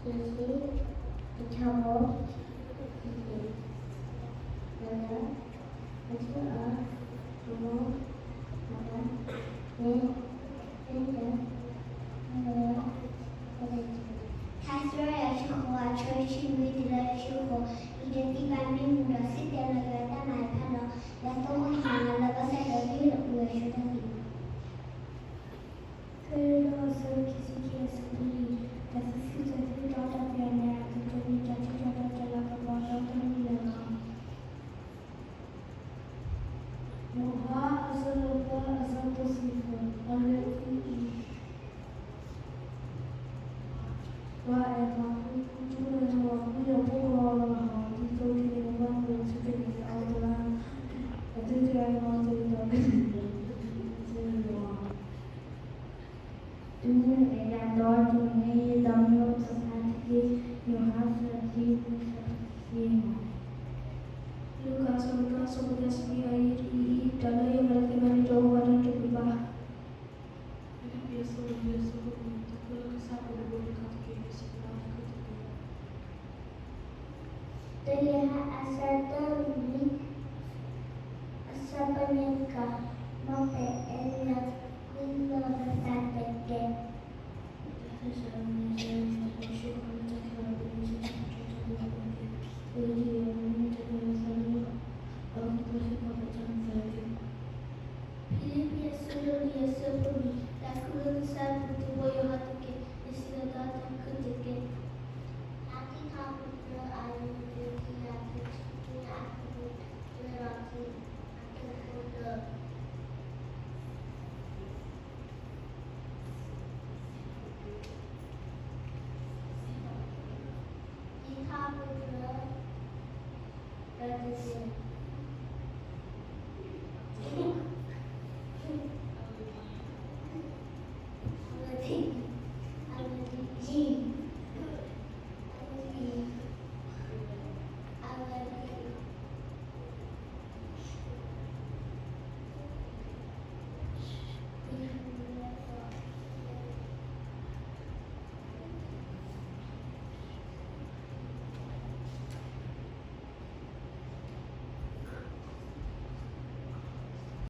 Yesi, Chavo, Nada, Ajua, Tumo, Nada, Ne, Nenda, Nada, Tasra Yashiko, Church with Yashiko, identificando Murasi, de la Gata Marcano, la Tomo Hana, la Basa de Uashutaki. Pero solo quisiera saber, das ist die dort auf der Nähe, die dort auf der Lage gebaut haben. Moha asal positif, oleh wa evaku tu waktu yang pura di kodi yang bangun sudah di awal, itu dia mau jadi Tuhan dan Lord Tuhan dalam sehati Yohanes di Lukas 11 air i dalam yang melakukan jawaban untuk ubah. Terlihat asal terlihat asal penyangka mampu enak kuno bersahabat. Kita